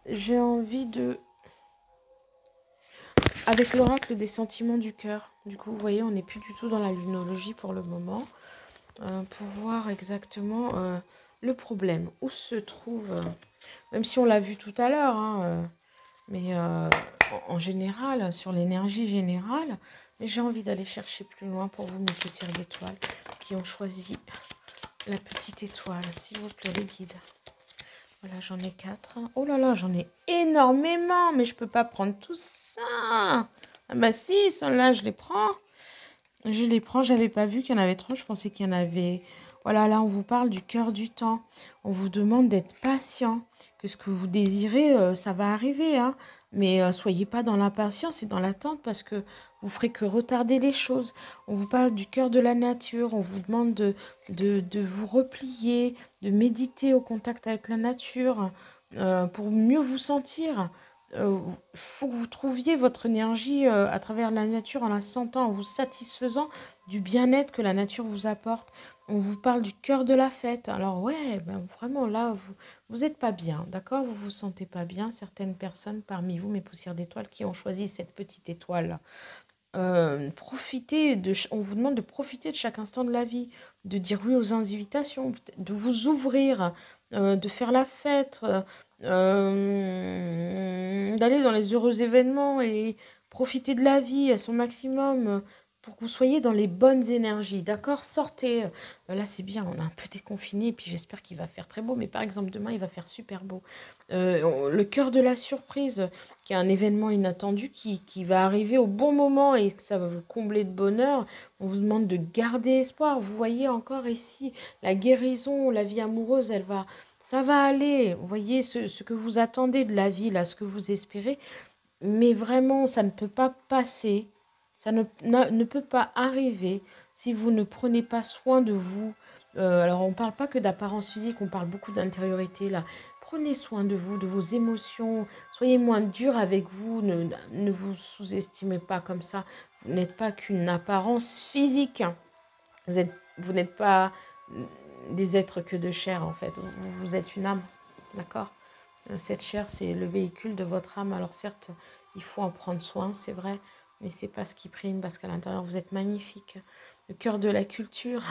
J'ai envie de... Avec l'oracle des sentiments du cœur. Du coup, vous voyez, on n'est plus du tout dans la lunologie pour le moment. Pour voir exactement le problème. Où se trouve... même si on l'a vu tout à l'heure, hein, mais en général, sur l'énergie générale. Mais j'ai envie d'aller chercher plus loin pour vous, mes poussières d'étoiles, qui ont choisi la petite étoile. S'il vous plaît, les guides. Voilà, j'en ai 4. Oh là là, j'en ai énormément, mais je peux pas prendre tout ça. Ah bah si, ceux-là, je les prends. Je les prends, j'avais pas vu qu'il y en avait trop, je pensais qu'il y en avait... Voilà, là, on vous parle du cœur du temps. On vous demande d'être patient, que ce que vous désirez, ça va arriver, hein. Mais soyez pas dans l'impatience et dans l'attente parce que vous ferez que retarder les choses. On vous parle du cœur de la nature, on vous demande de vous replier, de méditer au contact avec la nature pour mieux vous sentir. Faut que vous trouviez votre énergie à travers la nature en la sentant, en vous satisfaisant du bien-être que la nature vous apporte. On vous parle du cœur de la fête. Alors ouais, ben vraiment là, vous n'êtes pas bien, d'accord? Vous vous sentez pas bien. Certaines personnes parmi vous, mes poussières d'étoiles, qui ont choisi cette petite étoile. On vous demande de profiter de chaque instant de la vie, de dire oui aux invitations, de vous ouvrir, de faire la fête, d'aller dans les heureux événements et profiter de la vie à son maximum pour que vous soyez dans les bonnes énergies, d'accord? Sortez. Là, c'est bien, on a un peu déconfiné et puis j'espère qu'il va faire très beau, mais par exemple, demain, il va faire super beau. Le cœur de la surprise, qui est un événement inattendu qui va arriver au bon moment et que ça va vous combler de bonheur. On vous demande de garder espoir. Vous voyez encore ici la guérison, la vie amoureuse, ça va aller. Vous voyez ce que vous attendez de la vie, là, ce que vous espérez. Mais vraiment, ça ne peut pas passer. Ça ne peut pas arriver si vous ne prenez pas soin de vous. Alors, on ne parle pas que d'apparence physique, on parle beaucoup d'intériorité, là. Prenez soin de vous, de vos émotions. Soyez moins dur avec vous. Ne vous sous-estimez pas comme ça. Vous n'êtes pas qu'une apparence physique, hein. Vous n'êtes pas des êtres que de chair, en fait. Vous êtes une âme, d'accord? Cette chair, c'est le véhicule de votre âme. Alors certes, il faut en prendre soin, c'est vrai, mais c'est pas ce qui prime parce qu'à l'intérieur, vous êtes magnifique. Le cœur de la culture.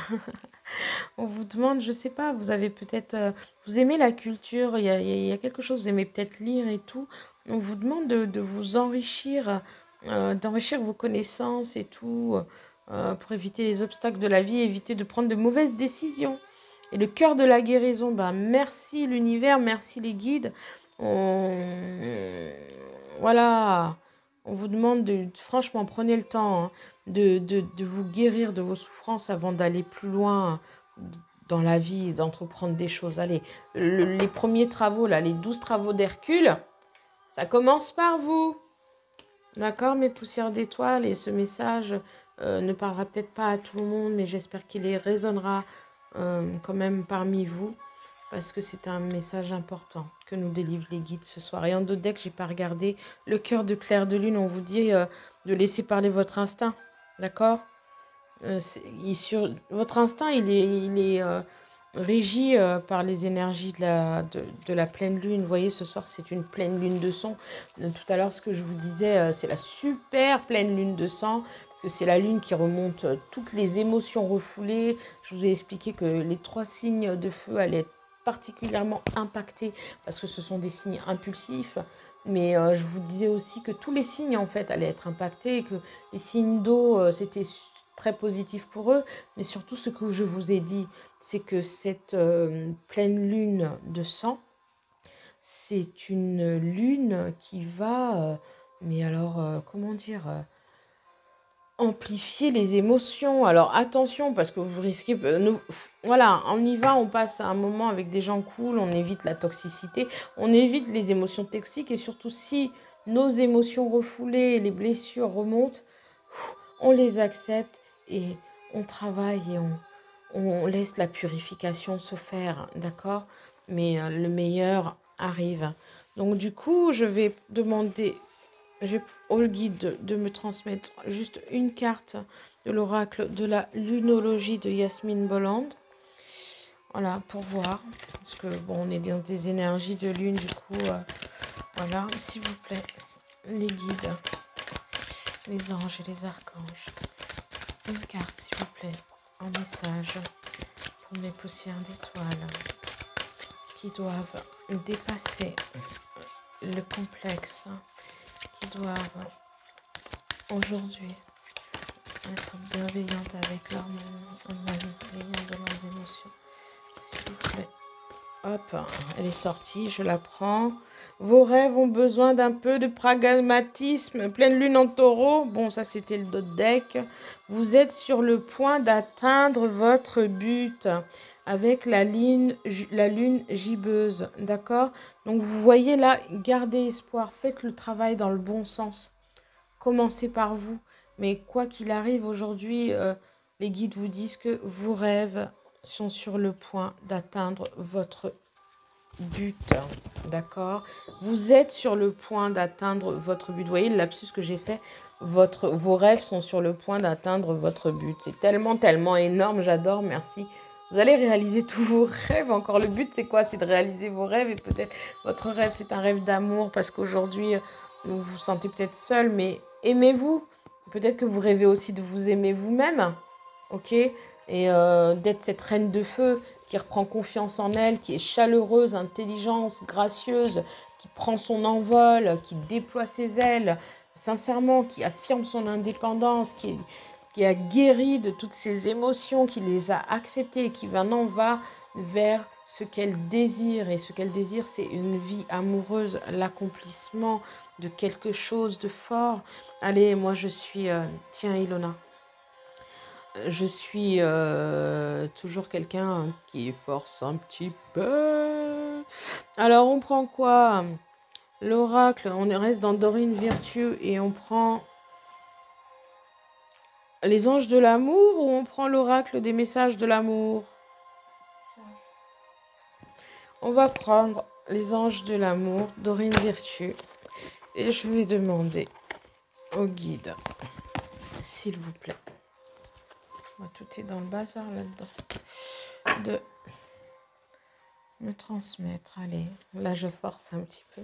On vous demande, je sais pas, vous avez peut-être... vous aimez la culture, il y a quelque chose, vous aimez peut-être lire et tout. On vous demande de vous enrichir, d'enrichir vos connaissances et tout, pour éviter les obstacles de la vie, éviter de prendre de mauvaises décisions. Et le cœur de la guérison, ben merci l'univers, merci les guides. Voilà, on vous demande franchement, prenez le temps, hein, de vous guérir de vos souffrances avant d'aller plus loin dans la vie, d'entreprendre des choses. Allez, les premiers travaux, là, les 12 travaux d'Hercule, ça commence par vous. D'accord, mes poussières d'étoiles, et ce message ne parlera peut-être pas à tout le monde, mais j'espère qu'il résonnera quand même parmi vous, parce que c'est un message important. Que que nous délivrent les guides ce soir. Et en dos deck, j'ai pas regardé le cœur de clair de lune. On vous dit de laisser parler votre instinct. D'accord? Votre instinct, il est régi par les énergies de la pleine lune. Vous voyez, ce soir, c'est une pleine lune de sang. Tout à l'heure, ce que je vous disais, c'est la super pleine lune de sang, que c'est la lune qui remonte toutes les émotions refoulées. Je vous ai expliqué que les 3 signes de feu allaient être particulièrement impactés parce que ce sont des signes impulsifs. Mais je vous disais aussi que tous les signes, en fait, allaient être impactés et que les signes d'eau, c'était très positif pour eux. Mais surtout, ce que je vous ai dit, c'est que cette pleine lune de sang, c'est une lune qui va, mais alors, comment dire, amplifier les émotions. Alors attention, parce que vous risquez... voilà, on y va, on passe un moment avec des gens cool, on évite la toxicité, on évite les émotions toxiques, et surtout si nos émotions refoulées, les blessures remontent, on les accepte et on travaille et on laisse la purification se faire, d'accord? Mais le meilleur arrive. Donc du coup, je vais demander au guide de me transmettre juste une carte de l'oracle de la lunologie de Yasmine Bolland. Voilà, pour voir. Parce que bon, on est dans des énergies de lune, du coup, voilà, s'il vous plaît, les guides, les anges et les archanges. Une carte, s'il vous plaît, un message pour mes poussières d'étoiles qui doivent dépasser le complexe, qui doivent aujourd'hui être bienveillantes avec leur monde, bienveillantes de leurs émotions. S'il vous plaît. Hop, elle est sortie, je la prends. Vos rêves ont besoin d'un peu de pragmatisme. Pleine lune en taureau. Bon, ça c'était le dos de deck. Vous êtes sur le point d'atteindre votre but avec la lune gibbeuse. D'accord? Donc vous voyez là, gardez espoir. Faites le travail dans le bon sens. Commencez par vous. Mais quoi qu'il arrive aujourd'hui, les guides vous disent que vos rêves sont sur le point d'atteindre votre but, d'accord? Vous êtes sur le point d'atteindre votre but. Vous voyez le lapsus que j'ai fait? Vos rêves sont sur le point d'atteindre votre but. C'est tellement, tellement énorme, j'adore, merci. Vous allez réaliser tous vos rêves. Encore, le but, c'est quoi? C'est de réaliser vos rêves. Et peut-être votre rêve, c'est un rêve d'amour parce qu'aujourd'hui, vous vous sentez peut-être seul, mais aimez-vous. Peut-être que vous rêvez aussi de vous aimer vous-même, ok? Et d'être cette reine de feu qui reprend confiance en elle, qui est chaleureuse, intelligente, gracieuse, qui prend son envol, qui déploie ses ailes, sincèrement, qui affirme son indépendance, qui a guéri de toutes ses émotions, qui les a acceptées et qui maintenant va vers ce qu'elle désire. Et ce qu'elle désire, c'est une vie amoureuse, l'accomplissement de quelque chose de fort. Allez, moi je suis... tiens, Ilona. Je suis toujours quelqu'un qui force un petit peu. Alors, on prend quoi? L'oracle, on reste dans Dorine Virtue et on prend les anges de l'amour ou on prend l'oracle des messages de l'amour? On va prendre les anges de l'amour, Dorine Virtue. Et je vais demander au guide, s'il vous plaît. Tout est dans le bazar là-dedans. De me transmettre. Allez, là je force un petit peu,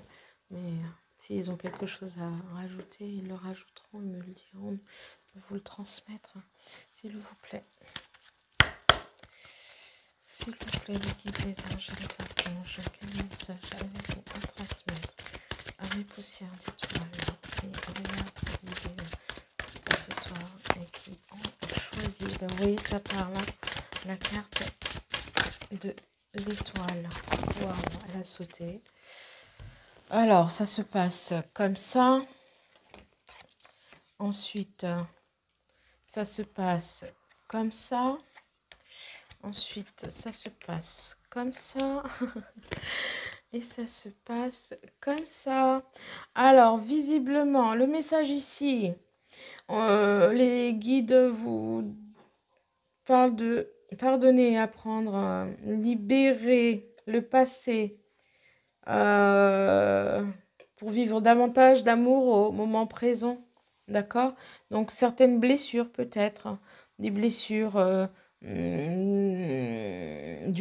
mais s'ils ont quelque chose à rajouter, ils le rajouteront, ils me le diront, de vous le transmettre, s'il vous plaît. S'il vous plaît, les guides, les anges et les archanges, quel message avez-vous à transmettre à mes poussières d'étoiles qui regardent cette vidéo ce soir et qui ont choisi, ben oui, ça parle, hein, la carte de l'étoile. Waouh, elle a sauté. Alors, ça se passe comme ça. Ensuite, ça se passe comme ça. Ensuite, ça se passe comme ça. Et ça se passe comme ça. Alors, visiblement, le message ici, les guides vous parlent de pardonner, apprendre, libérer le passé, euh, pour vivre davantage d'amour au moment présent. D'accord? Donc certaines blessures peut-être, hein, des blessures du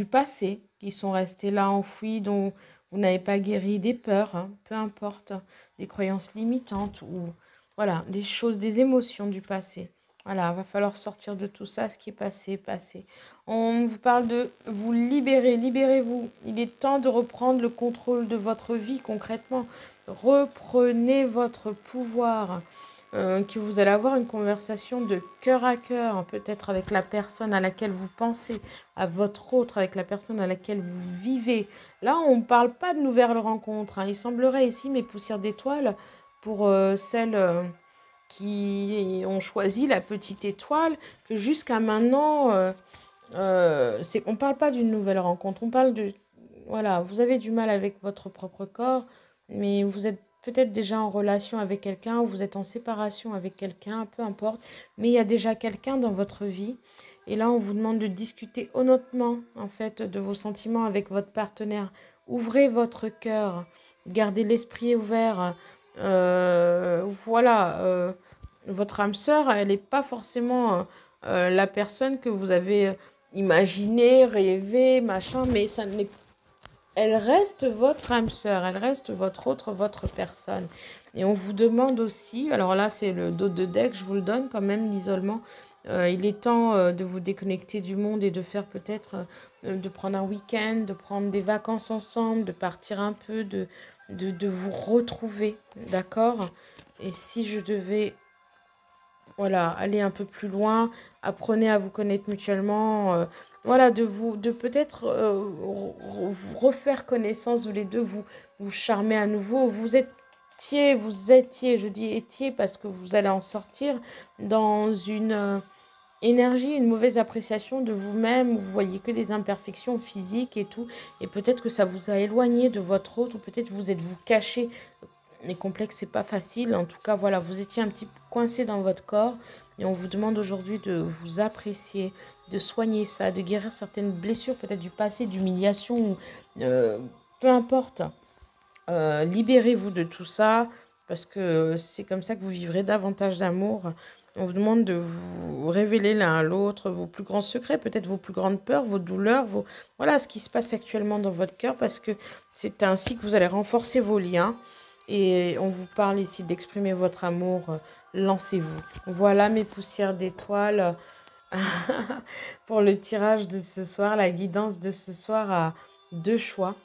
passé qui sont restées là enfouies, dont vous n'avez pas guéri, des peurs, hein, peu importe, des croyances limitantes ou voilà, des choses, des émotions du passé. Voilà, va falloir sortir de tout ça, ce qui est passé, passé. On vous parle de vous libérer, libérez-vous. Il est temps de reprendre le contrôle de votre vie concrètement. Reprenez votre pouvoir. Que vous allez avoir une conversation de cœur à cœur, peut-être avec la personne à laquelle vous pensez, à votre autre, avec la personne à laquelle vous vivez. Là, on ne parle pas de nouvelles rencontres, hein. Il semblerait ici, mes poussières d'étoiles, pour celles qui ont choisi la petite étoile, que jusqu'à maintenant, on ne parle pas d'une nouvelle rencontre, on parle de... Voilà, vous avez du mal avec votre propre corps, mais vous êtes peut-être déjà en relation avec quelqu'un, ou vous êtes en séparation avec quelqu'un, peu importe, mais il y a déjà quelqu'un dans votre vie. Et là, on vous demande de discuter honnêtement, en fait, de vos sentiments avec votre partenaire. Ouvrez votre cœur, gardez l'esprit ouvert. Voilà, votre âme sœur, elle n'est pas forcément la personne que vous avez imaginée, rêvée, machin, mais ça n'est elle reste votre âme sœur, elle reste votre autre, votre personne. Et on vous demande aussi, alors là c'est le dos de deck, je vous le donne quand même, l'isolement. Il est temps de vous déconnecter du monde et de faire peut-être, de prendre un week-end, de prendre des vacances ensemble, de partir un peu, de vous retrouver, d'accord? Et si je devais voilà, aller un peu plus loin, apprenez à vous connaître mutuellement, voilà, de peut-être refaire connaissance tous les deux, vous charmer à nouveau. Vous étiez, je dis étiez parce que vous allez en sortir dans une énergie, une mauvaise appréciation de vous-même, où vous voyez que des imperfections physiques et tout, et peut-être que ça vous a éloigné de votre autre, ou peut-être vous êtes-vous caché. Les complexes, c'est pas facile. En tout cas, voilà, vous étiez un petit peu coincé dans votre corps et on vous demande aujourd'hui de vous apprécier, de soigner ça, de guérir certaines blessures, peut-être du passé, d'humiliation, euh, peu importe. Libérez-vous de tout ça parce que c'est comme ça que vous vivrez davantage d'amour. On vous demande de vous révéler l'un à l'autre vos plus grands secrets, peut-être vos plus grandes peurs, vos douleurs, voilà ce qui se passe actuellement dans votre cœur parce que c'est ainsi que vous allez renforcer vos liens. Et on vous parle ici d'exprimer votre amour. Lancez-vous. Voilà mes poussières d'étoiles pour le tirage de ce soir, la guidance de ce soir à deux choix.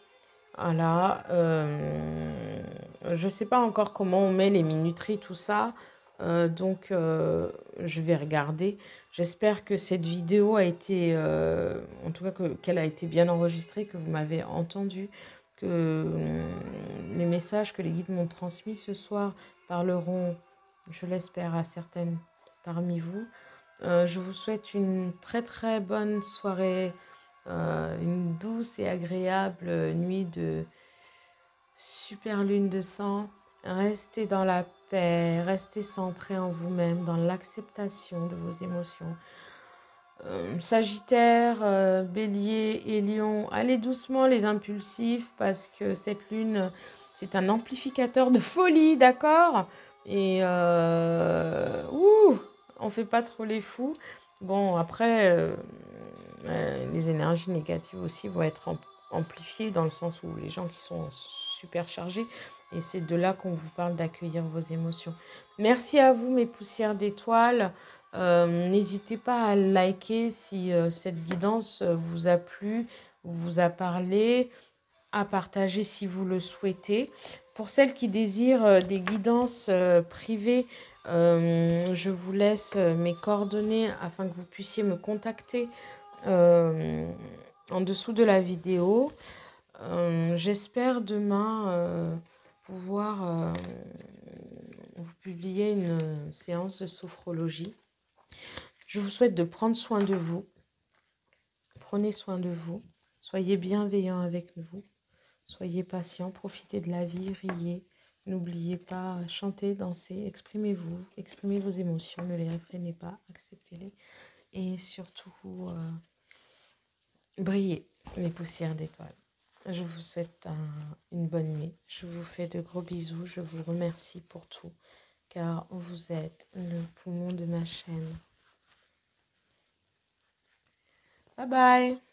Voilà. Je ne sais pas encore comment on met les minuteries, tout ça. Donc, je vais regarder. J'espère que cette vidéo a été, en tout cas, qu'elle a été bien enregistrée, que vous m'avez entendu, que les messages que les guides m'ont transmis ce soir parleront, je l'espère, à certaines parmi vous. Je vous souhaite une très très bonne soirée, une douce et agréable nuit de super lune de sang. Restez dans la paix, restez centré en vous-même, dans l'acceptation de vos émotions. Sagittaire, Bélier et Lion, allez doucement les impulsifs parce que cette lune, c'est un amplificateur de folie, d'accord? Et on fait pas trop les fous. Bon, après, les énergies négatives aussi vont être amplifiées dans le sens où les gens qui sont super chargés, et c'est de là qu'on vous parle d'accueillir vos émotions. Merci à vous, mes poussières d'étoiles. N'hésitez pas à liker si cette guidance vous a plu, vous a parlé, à partager si vous le souhaitez. Pour celles qui désirent des guidances privées, je vous laisse mes coordonnées afin que vous puissiez me contacter en dessous de la vidéo. J'espère demain pouvoir vous publier une séance de sophrologie. Je vous souhaite de prendre soin de vous. Prenez soin de vous. Soyez bienveillants avec vous. Soyez patients. Profitez de la vie. Riez. N'oubliez pas, chantez, dansez. Exprimez-vous. Exprimez vos émotions. Ne les réfrénez pas. Acceptez-les. Et surtout, brillez, mes poussières d'étoiles. Je vous souhaite une bonne nuit. Je vous fais de gros bisous. Je vous remercie pour tout, car vous êtes le poumon de ma chaîne. Bye bye.